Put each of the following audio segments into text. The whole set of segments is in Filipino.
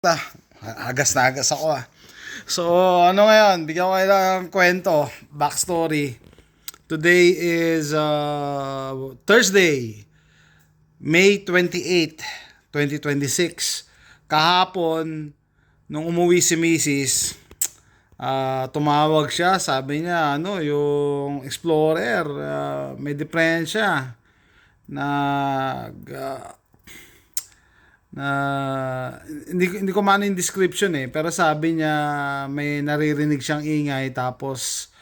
Ah, agas na agas ako ah. So, ano ngayon? Bigyan ko kayo ng kwento, backstory. Today is Thursday, May 28, 2026. Kahapon, nung umuwi si Mrs., tumawag siya, sabi niya, yung Explorer, may diferensya. Nag, na hindi ko maano yung description pero sabi niya may naririnig siyang ingay tapos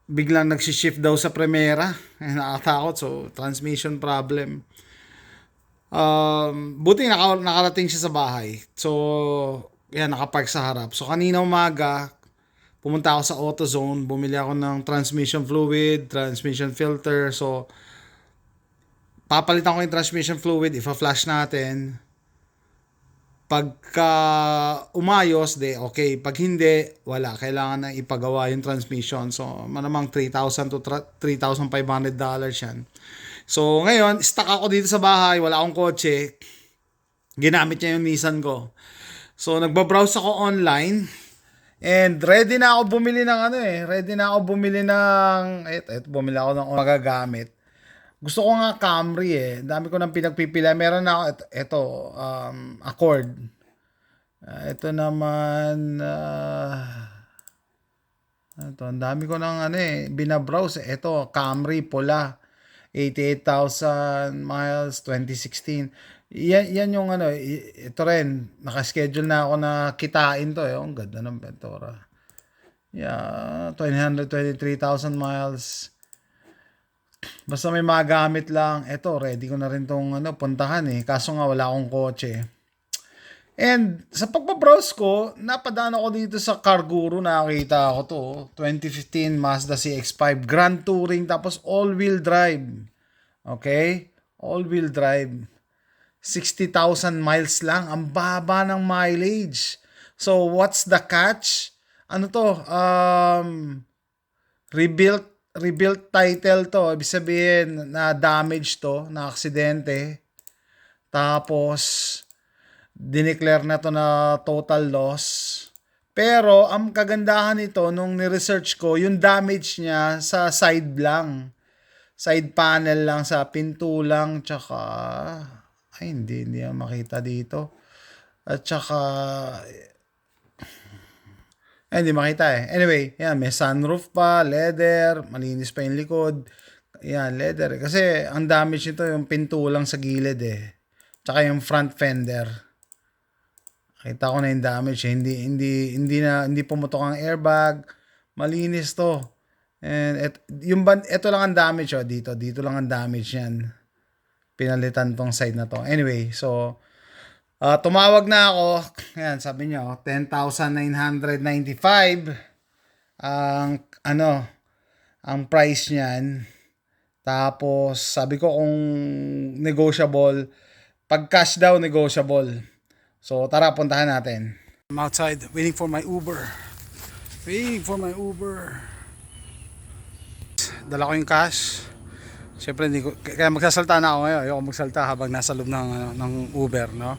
biglang nagsi-shift daw sa Primera. Nakatakot, so transmission problem. Buti nakarating siya sa bahay, so yan, nakapark sa harap. So kanina umaga pumunta ako sa AutoZone, bumili ako ng transmission fluid, transmission filter. So papalitan ko yung transmission fluid, ifa-flash natin. Pagka umayos, okay. Pag hindi, wala. Kailangan na ipagawa yung transmission. So, manamang $3,000 to $3,500 yan. So, ngayon, stuck ako dito sa bahay. Wala akong kotse. Ginamit niya yung Nissan ko. So, nagbabrowse ako online. And ready na ako bumili ng bumili ako ng magagamit. Gusto ko nga Camry Dami ko nang pinagpipila. Meron na ako ito, Accord. Ito naman ito, ang dami ko nang binabrowse. Ito, Camry pula. 88,000 miles, 2016. Yan yung ito rin, naka-schedule na ako na kitain to Ang ganda ng Ventura. Yeah, 223,000 miles. Basta may magamit lang. Eto, ready ko na rin tong puntahan Kaso nga wala akong kotse. And sa pagbabrowse ko, napadaan ako dito sa CarGuru, nakita ako to. 2015 Mazda CX-5 Grand Touring, tapos all-wheel drive. Okay? All-wheel drive. 60,000 miles lang. Ang baba ng mileage. So, what's the catch? Ano to? Rebuilt title to. Ibig sabihin na damage to, na aksidente. Tapos dineclare na to na total loss. Pero ang kagandahan nito nung ni-research ko, yung damage niya sa side lang. Side panel lang, sa pinto lang, tsaka hindi yan makita dito. At tsaka hindi makita Anyway, yan, may sunroof pa, leather, malinis pa yung likod. Yan, leather. Kasi ang damage nito yung pinto lang sa gilid Tsaka yung front fender. Kita ko na yung damage Hindi pumutok ang airbag. Malinis to. And ito lang ang damage dito. Dito lang ang damage yan. Pinalitan tong side na to. Anyway, so tumawag na ako. Ayan, sabi niya, 10,995 ang ang price niyan. Tapos sabi ko kung negotiable, pag cash daw negotiable. So tara, puntahan natin. I'm outside waiting for my Uber. Dala ko yung cash. Siyempre kaya magsasalta na ako ngayon. Ayoko magsalta habang nasa loob ng Uber, no?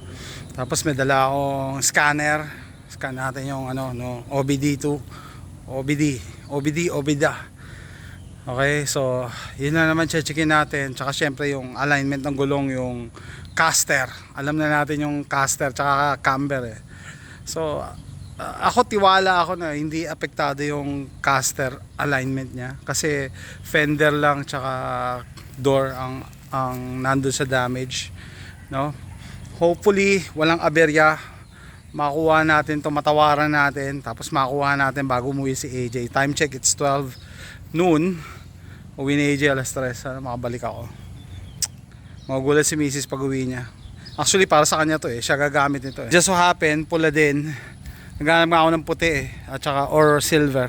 Tapos may dala akong scanner. Scan natin yung OBD2, OBDA. Okay, so yun na naman checkin natin. Tsaka siyempre yung alignment ng gulong, yung caster. Alam na natin yung caster tsaka camber So ako tiwala ako na hindi apektado yung caster alignment niya kasi fender lang tsaka door ang nandun sa damage, no? Hopefully walang aberya, makuha natin to, matawaran natin, tapos makuha natin bago umuwi si AJ. Time check, it's 12 noon. Uwi ni AJ alas 3. Sana makabalik ako. Magugulat si Mrs. pag uwi niya. Actually para sa kanya to siya gagamit nito Just so happen pula din. Naghanap ako ng puti at saka or silver.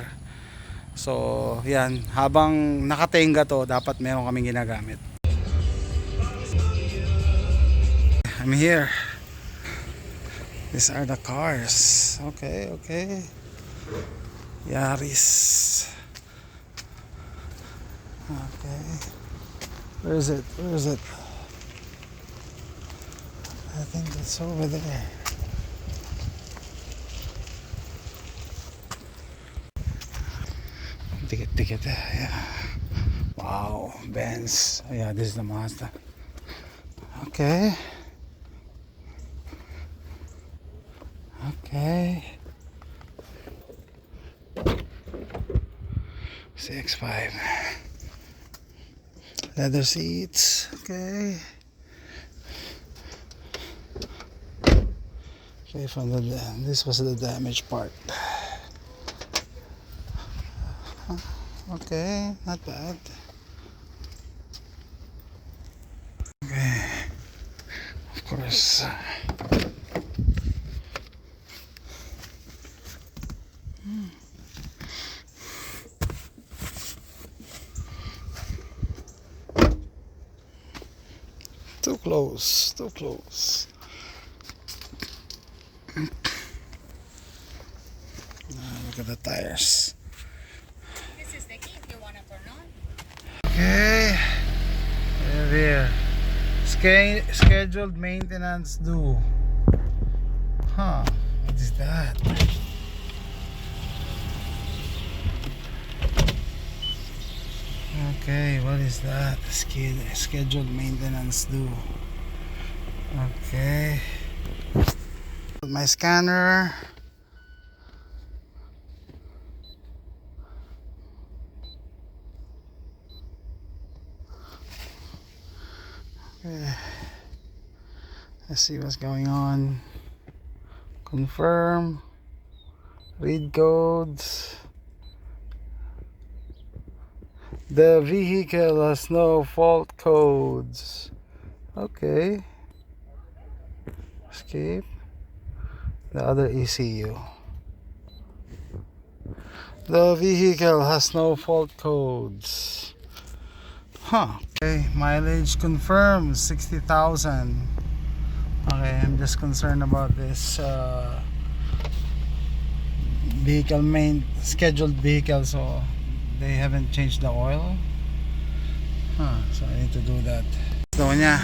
So, yan. Habang nakatenga to, dapat meron kaming ginagamit. I'm here. These are the cars. Okay. Yaris. Okay. Where is it? I think it's over there. ticket. Yeah. Wow, Benz. Yeah, this is the Mazda. Okay. Okay. CX-5. Leather seats. Okay. Okay, from the this was the damaged part. Okay, not bad. Okay, of course. Too close, too close. Look at the tires. This is the key if you want to turn on. Okay, there. Scheduled maintenance due. Huh? What is that? Okay, what is that? Scheduled maintenance due. Okay. My scanner. Okay. Let's see what's going on. Confirm. Read codes. The vehicle has no fault codes. Okay. Escape. The other ECU. The vehicle has no fault codes. Huh. Okay, mileage confirmed 60,000. Okay, I'm just concerned about this vehicle scheduled vehicle, so they haven't changed the oil. So I need to do that. Daw niya.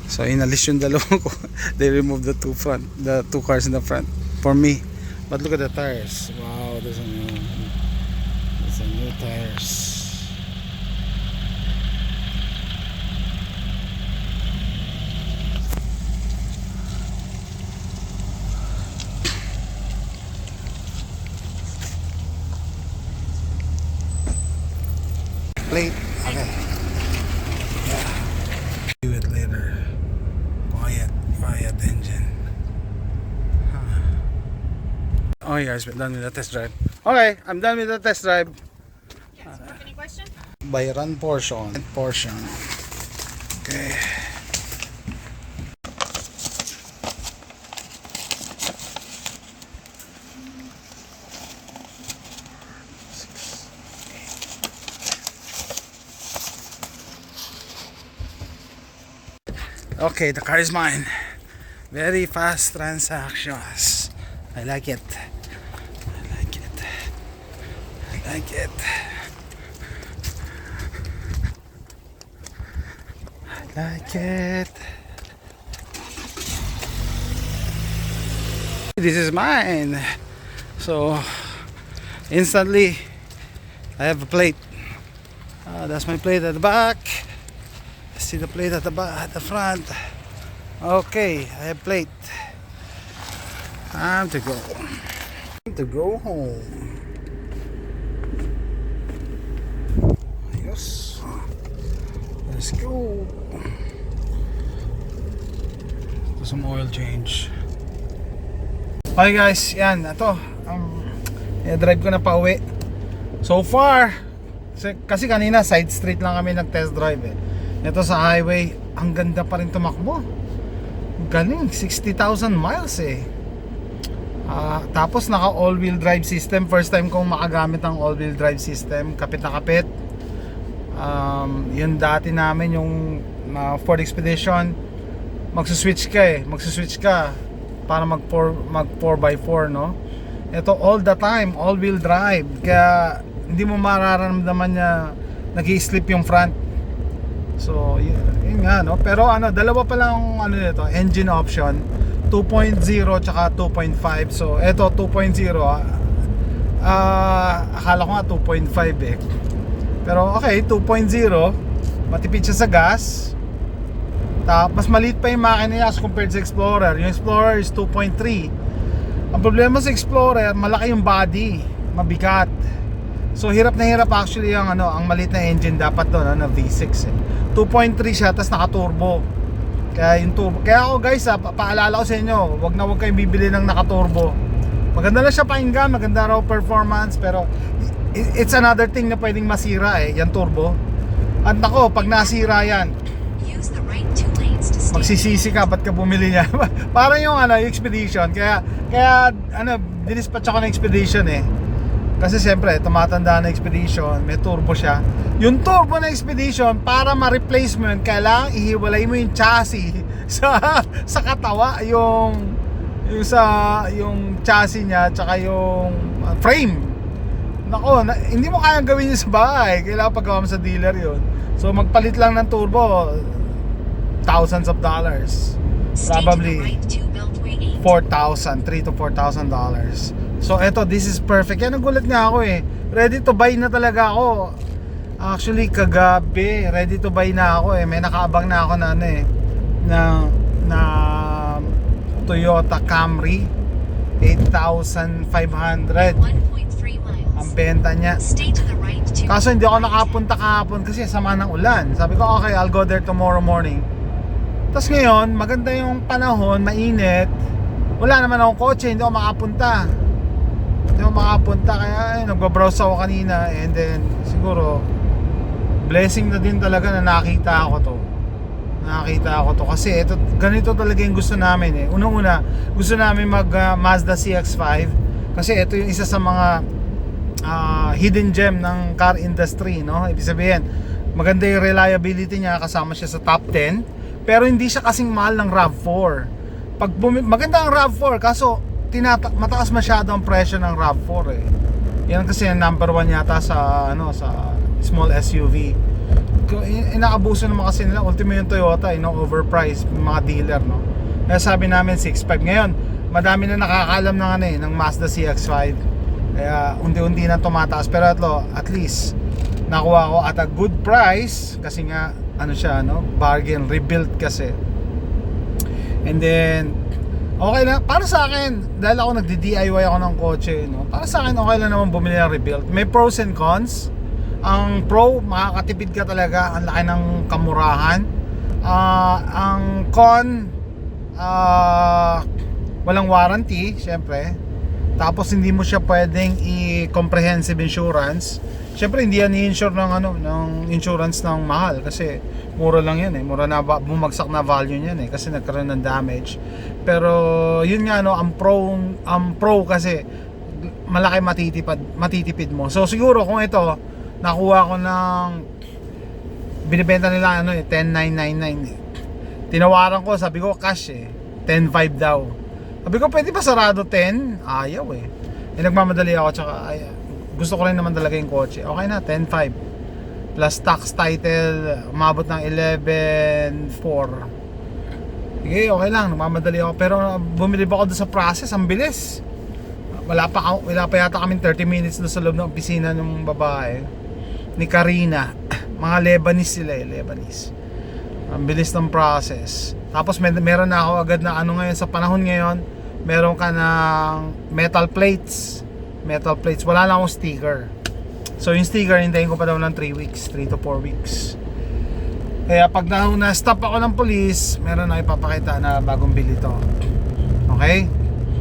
So inalis yung dalawang ko. They removed the two cars in the front for me. But look at the tires. Wow, there's a new tires. Plate. Okay. Yeah. Do it later. Quiet engine. Oh, guys, we're done with the test drive. Okay, I'm done with the test drive. Yes. Any question? By run portion. Okay. Okay, the car is mine. Very fast transactions. I like it. I like it. I like it. I like it. This is mine. So instantly I have a plate. That's my plate at the back. See the plate at the back, at the front. Okay, I have plate. Time to go. Time to go home. Yes. Let's go. Do some oil change. Okay guys, yan, ito. Drive ko na pa uwi. So far, kasi kanina side street lang kami nag-test drive eh. Ito sa highway, ang ganda pa rin tumakbo. Galing, 60,000 miles eh. Tapos naka all-wheel drive system. First time kong makagamit ng all-wheel drive system. Kapit na kapit. Yun dati namin yung Ford Expedition. Magsuswitch ka para mag 4x4, no? Ito all the time, all-wheel drive. Kaya hindi mo mararamdaman na nag-i-slip yung front. So yun nga, no? Pero dalawa pa lang nito, engine option, 2.0 tsaka 2.5. So eto 2.0, Akala ko nga 2.5 eh. Pero okay, 2.0. Matipid siya sa gas. Mas maliit pa yung makina niya as compared sa Explorer. Yung Explorer is 2.3. Ang problema sa Explorer, malaki yung body, mabigat. So hirap na hirap actually ang ang maliit na engine dapat doon na V6 eh. 2.3 siya tapos naka-turbo. Kaya yung turbo. Kaya ako guys, paalala ko sa inyo, wag kayong bibili ng naka-turbo. Maganda na siya pakinggan, maganda raw performance, pero it's another thing na pwedeng masira eh, yung turbo. At nako, pag nasira yan, magsisisi ka, ba't ka bumili niya? Parang yung yung Expedition. Kaya dinispatch ako ng Expedition eh. Kasi siyempre, tumatanda na Expedition, may turbo siya. Yung turbo na Expedition, para ma-replacement, kailangan ihiwalay mo yung chassis sa katawa, yung chassis niya, tsaka yung frame. Nako, hindi mo kayang gawin yun sa bahay. Kailangan paggawa mo sa dealer yun. So magpalit lang ng turbo, thousands of dollars. Probably 4,000, $3,000 to $4,000. So eto, this is perfect. Yan, nagulat nga ako eh. Ready to buy na talaga ako. Actually, kagabi, ready to buy na ako eh. May nakaabang na ako na na Toyota Camry 8,500 ang benta niya. Kaso hindi ako nakapunta kahapon kasi sama ng ulan. Sabi ko okay, I'll go there tomorrow morning. Tapos ngayon, maganda yung panahon, mainit. Wala naman akong kotse, hindi ako makapunta. Kaya nagbabrowse ako kanina. And then siguro blessing na din talaga na nakita ako to kasi ganito talaga yung gusto namin eh. Unang-una, gusto namin mag Mazda CX-5 kasi ito yung isa sa mga hidden gem ng car industry, no? Ibig sabihin, maganda yung reliability niya, kasama siya sa top 10, pero hindi siya kasing mahal ng RAV4. Maganda ang RAV4 kaso mataas masyado ang presyo ng RAV4 eh. Yan kasi yung number 1 yata sa sa small SUV. Inaabuso naman kasi nila, ultimo yung Toyota, overpriced yung mga dealer, no? Kaya sabi namin 6.5. Ngayon, madami na nakakaalam ng Mazda CX-5. Kaya unti-unti na tumataas, pero at least nakuha ko at a good price kasi nga siya, bargain, rebuild kasi. And then okay lang para sa akin, dahil ako nagdi-DIY ako ng kotse, para sa akin okay lang naman bumili ng rebuild. May pros and cons. Ang pro, makakatipid ka talaga, ang laki ng kamurahan. Ang con, walang warranty, syempre. Tapos hindi mo siya pwedeng i-comprehensive insurance. Syempre hindi yan i-insure ng insurance ng mahal kasi mura lang yan eh. Mura na bumagsak na value niyan eh kasi nagkaroon ng damage. Pero yun nga ang pro kasi malaki matitipid mo. So siguro kung ito nakuha ko ng binibenta nila 10,999 tinawaran ko, sabi ko cash 10,500 daw. Sabi ko pwede ba sarado 10? Ayaw nagmamadali ako, tsaka gusto ko rin naman talaga yung kotse. Okay na, 10,500 plus tax, title, umabot ng 11,400. Sige, okay lang, nagmamadali ako, pero bumili ba ako doon sa process, ang bilis. Wala pa yata kaming 30 minutes doon sa loob ng opisina ng babae ni Karina. Mga Lebanese sila Lebanese. Ang bilis ng process. Tapos meron na ako agad na ngayon sa panahon ngayon, meron ka ng metal plates. Wala lang akong sticker. So yung sticker hintayin ko pa daw ng 3 to 4 weeks. Kaya pag na-stop ako ng police, meron na ipapakita na bagong bili to. Okay?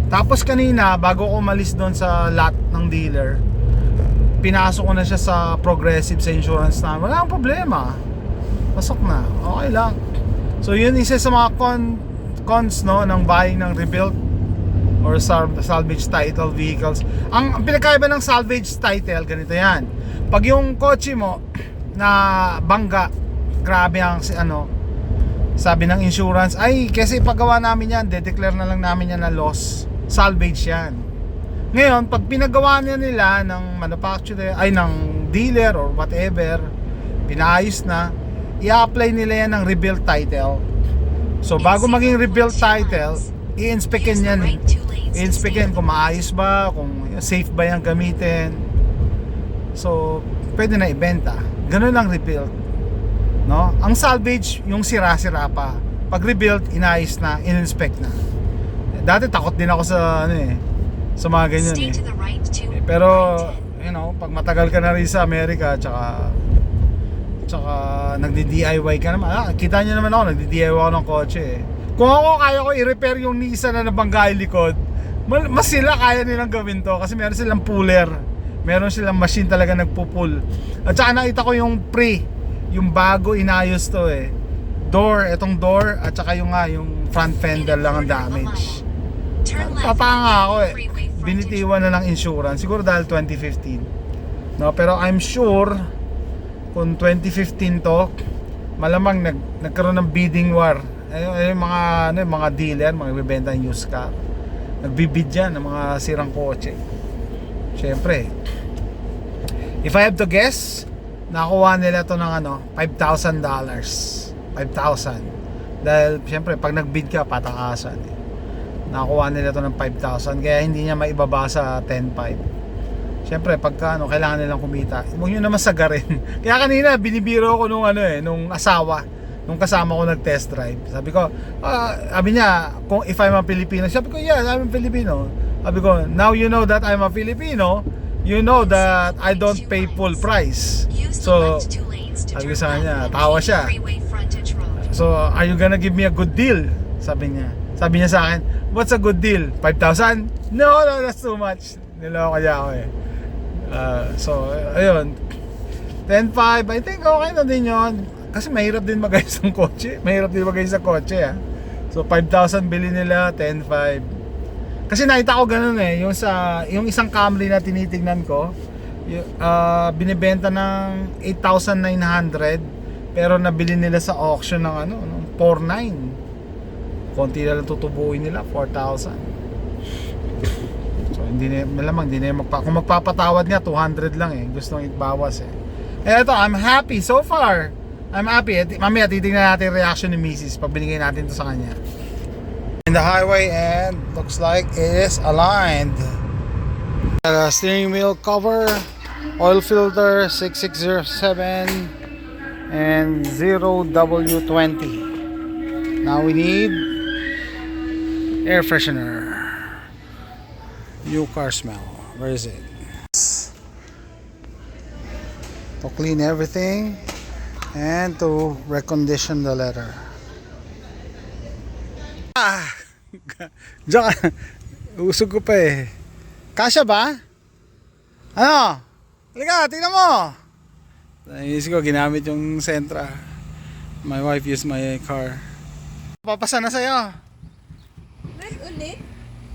Tapos kanina, bago ko umalis doon sa lot ng dealer, pinasok ko na siya sa Progressive sa insurance na wala akong problema. Pasok na, okay lang. So yun isa sa mga cons ng buying ng rebuilt or salvage title vehicles. Ang pinakaiba ng salvage title, ganito yan. Pag yung kotse mo na bangga, grabe ang sabi ng insurance, ay kasi paggawa namin yan, de-declare na lang namin yan na loss. Salvage yan. Ngayon, pag pinagawa nila ng manufacturer, ng dealer or whatever, pinaayos na, i-apply nila yan ng rebuilt title. So bago maging rebuilt title, i-inspectin yan i-inspectin kung maayos ba, kung safe ba yung gamitin. So, pwede na ibenta. Ganun lang rebuild. No? Ang salvage, yung sira-sira pa. Pag rebuild, inayos na, in-inspect na. Dati takot din ako sa sa mga ganyan eh. Pero, pag matagal ka na rin sa Amerika, tsaka nagdi-DIY ka naman. Kita nyo naman ako, nagdi-DIY ako ng kotse eh. Kung ako kaya ko i-repair yung Nissan na nabangga yung likod, mas sila kaya nilang gawin to kasi meron silang puller. Meron silang machine talaga nagpupull. At saka nakita ko yung yung bago inayos to eh. Itong door at saka yung front fender lang ang damage. Tatanga ako eh. Binitiwan na ng insurance. Siguro dahil 2015. No, pero I'm sure kung 2015 to, malamang nagkaroon ng bidding war. Yung mga dealer, mga bibenta ng used car. Nagbibid yan ng mga sirang kotse. Siyempre, if I have to guess, nakuha nila to ng $5,000. 5,000. Dahil siyempre pag nagbid ka patakasan eh. Nakuha nila to ng 5,000 kaya hindi niya maibaba sa 10,500. Siyempre pagka kailangan nilang kumita. Huwag nyo naman sagarin. Kaya kanina binibiro ko nung asawa, nung kasama ko nag-test drive. Sabi ko, sabi niya, kung if I'm a Filipino, sabi ko, yeah, I'm a Filipino. Sabi ko, now you know that I'm a Filipino, you know that I don't pay full price. So, sabi ko sa kanya, tawa siya. So, are you gonna give me a good deal? Sabi niya. Sabi niya sa akin, what's a good deal? 5,000? No, that's too much. Niloko niya ako eh. So, ayun. 10,500, I think okay na din yun. Kasi mahirap din mag-ayos ng kotse. Mahirap din mag-ayos sa kotse ah. So, 5,000 bili nila, 10,500. Kasi nakita ko ganun eh. Yung isang Camry na tinitignan ko, binibenta ng 8,900 pero nabili nila sa auction ng 4,900. Konti na lang tutubuin nila, 4,000. So hindi na kung magpapatawad nga 200 lang eh. Gustong ibawas eh. Eto, I'm happy so far. I'm happy. Mamaya titingnan natin yung reaction ni Mrs. pag binigay natin to sa kanya. In the highway and looks like it is aligned. Steering wheel cover, oil filter 6607 and 0W20. Now we need air freshener. New car smell. Where is it? To clean everything and to recondition the leather. Diyan ka. Usog ko pa eh. Kasya ba? Ano? Halika, tingnan mo. Naisip ko, ginamit yung Sentra. My wife used my car. Papasa na sa'yo. Red ulit?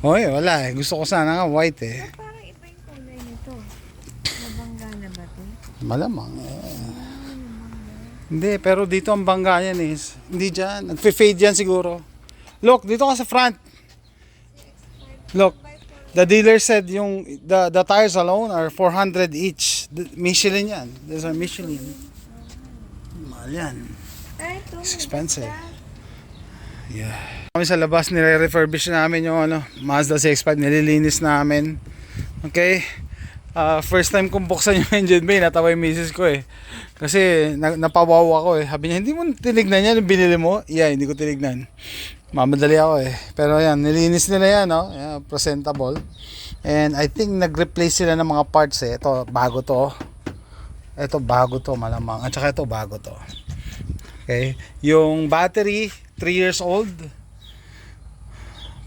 Hoy, wala eh. Gusto ko sana nga white eh. Parang iba yung kulay nito. Nabangga na ba ito? Malamang eh. Hindi, pero dito ang bangga yan eh. Hindi dyan. Nagfe-fade yan siguro. Look, dito ka sa front. Look. The dealer said the tires alone are 400 each. Michelin yan. There's a Michelin. Mahal yan. It's expensive. Yeah. Kami sa labas nire-refurbish namin yung Mazda CX-5, nililinis namin. Okay? First time kong buksan yung engine bay, natawa yung misis ko eh. Kasi napawaw ako eh. Sabi niya, hindi mo tinignan yan yung binili mo? Yeah, hindi ko tinignan. Mamadali ako eh. Pero yan, nilinis nila yan, no? Yeah, presentable. And I think nag-replace sila ng mga parts eh. Ito, bago to. Ito, bago to malamang. At saka ito, bago to. Okay? Yung battery, 3 years old.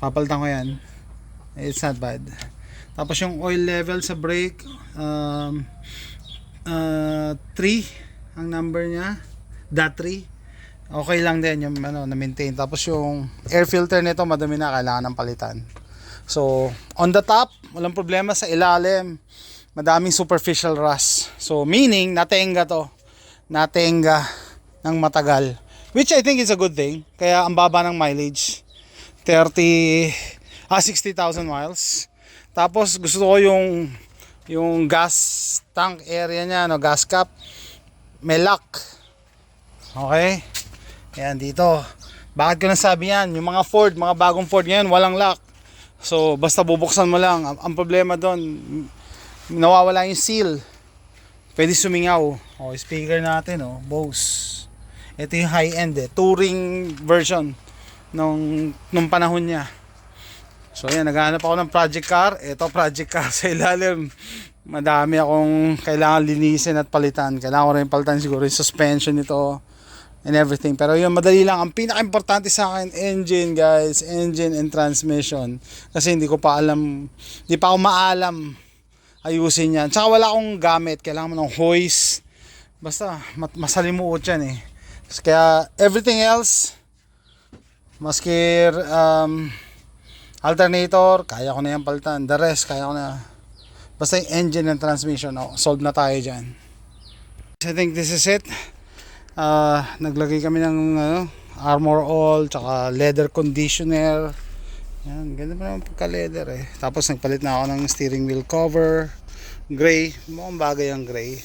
Papalitan ko yan. It's not bad. Tapos yung oil level sa brake, 3 ang number niya. .3. Okay lang din yung na-maintain. Tapos yung air filter nito madumi na, kailangan ng palitan. So, on the top, walang problema. Sa ilalim, madaming superficial rust. So, meaning, natenga to. Natenga ng matagal. Which I think is a good thing. Kaya ang baba ng mileage. 60,000 miles. Tapos, gusto ko yung gas tank area niya, gas cap. May lock. Okay? Ayan dito. Bakit ko nasabi yan? Yung mga Ford, mga bagong Ford ngayon, walang lock. So basta bubuksan mo lang. Ang problema doon, nawawala yung seal. Pwede sumingaw. Oh, speaker natin, oh, Bose. Ito yung high-end touring version nung panahon niya. So yan, naghahanap ako ng project car. Ito project car sa ilalim. Madami akong kailangan linisin at palitan. Kailangan ko rin palitan siguro yung suspension nito and everything. Pero yun, madali lang. Ang pinaka-importante sa akin, engine guys. Engine and transmission. Kasi hindi ko pa alam, hindi pa ako maalam ayusin yan. Tsaka wala akong gamit. Kailangan mo ng hoist. Basta, masalimuot yan eh. Kaya, everything else, maski alternator, kaya ko na yan palitan. The rest, kaya ko na. Basta yung engine and transmission, solve na tayo dyan. I think this is it. Naglagay kami ng armor all, tsaka leather conditioner. Yan, ganda pa naman pagka-leather eh. Tapos nagpalit na ako ng steering wheel cover. Gray, mukhang bagay ang gray.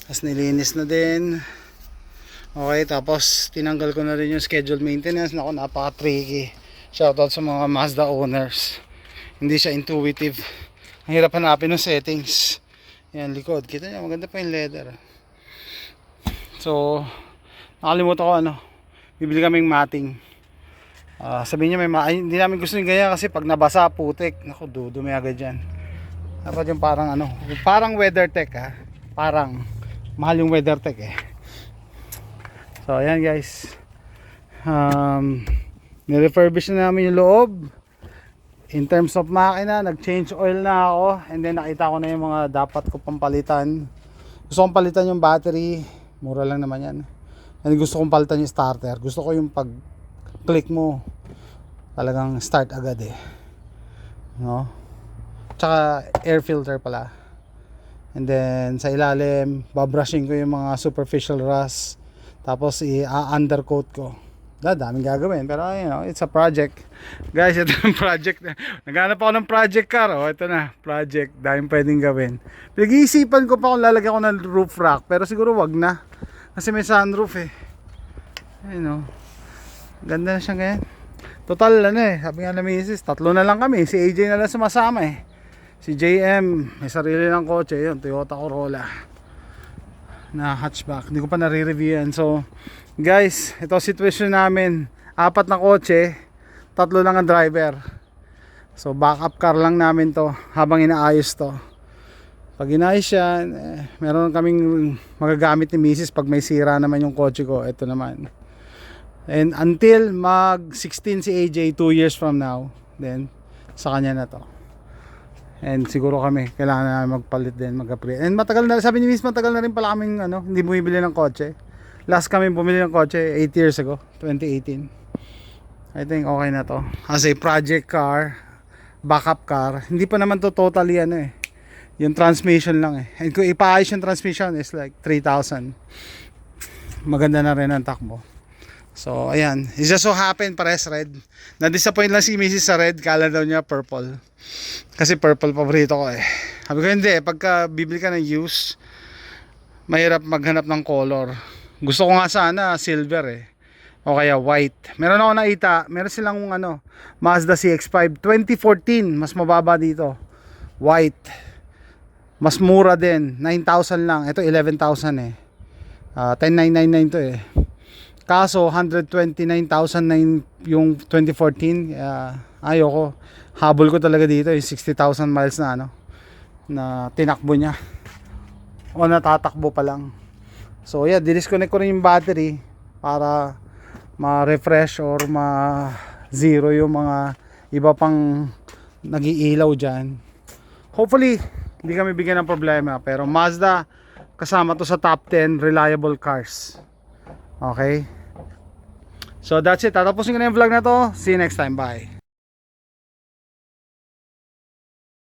Tapos nilinis na din. Okay, tapos tinanggal ko na rin yung scheduled maintenance. Naku, napaka-tricky. Shoutout sa mga Mazda owners. Hindi siya intuitive. Ang hirap hanapin ng settings. Yan, likod. Kita niyo, maganda pa yung leather. So, nakalimutan ko bibili kaming matting. Sabihin niya hindi namin gusto yung ganyan kasi pag nabasa, putik. Naku, dudumi agad yan. Dapat yung parang parang WeatherTech Parang, mahal yung WeatherTech eh. So, ayan guys. Nirefurbish na namin yung loob. In terms of makina, nag-change oil na ako. And then nakita ko na yung mga dapat ko pang palitan. Gusto kong palitan yung battery. Mura lang naman yan. And gusto kong palitan yung starter. Gusto ko yung pag-click mo, talagang start agad eh. No? Tsaka air filter pala. And then sa ilalim, babrushing ko yung mga superficial rust. Tapos i-undercoat ko. Daming gagawin, pero it's a project. Guys, ito yung project. Naghanap ako ng project car. Ito na, project. Daming pwedeng gawin. Pinag-iisipan ko pa kung lalagyan ko ng roof rack, pero siguro wag na. Kasi may sunroof eh. Ganda na siya ngayon. Total sabi nga na misis, 3 na lang kami. Si AJ na lang sumasama eh. Si JM, may sarili ng kotse. Yun, Toyota Corolla na hatchback. Hindi ko pa nare-review yan. So, guys, ito sitwasyon namin. 4 na kotse, 3 lang ang driver. So, backup car lang namin to habang inaayos to. Pag inayos yan, meron kaming magagamit ni misis pag may sira naman yung kotse ko. Ito naman. And until mag 16 si AJ 2 years from now, then sa kanya na to. And siguro kami kailangan na magpalit din, mag-upgrade. And matagal na, sabi ni miss, matagal na rin pala kaming hindi bumibili ng kotse. Last kami bumili ng kotse 8 years ago, 2018. I think okay na to. As a project car, backup car, hindi pa naman to totally yung transmission lang eh. And kung ipaayos yung transmission is like 3,000. Maganda na rin ang takbo. So, ayan. It just so happen, pares red. Na-disappoint lang si Mrs. sa red. Kala daw niya purple. Kasi purple paborito ko eh. Sabi ko hindi. Pagka bibili ka ng used, mahirap maghanap ng color. Gusto ko nga sana silver eh. O kaya white. Meron ako nakita. Meron silang Mazda CX-5 2014. Mas mababa dito. White. Mas mura din. 9,000 lang. Ito 11,000 eh. 10,999 to eh. Kaso 129,000 yung 2014. Ayoko. Habol ko talaga dito yung 60,000 miles na na tinakbo niya. O natatakbo pa lang. So yeah, disconnect ko rin yung battery para ma-refresh or ma-zero yung mga iba pang nag-iilaw dyan. Hopefully hindi kami bigyan ng problema, pero Mazda kasama to sa top 10 reliable cars. Okay? So that's it. Tatapusin ko na yung vlog na to. See you next time. Bye.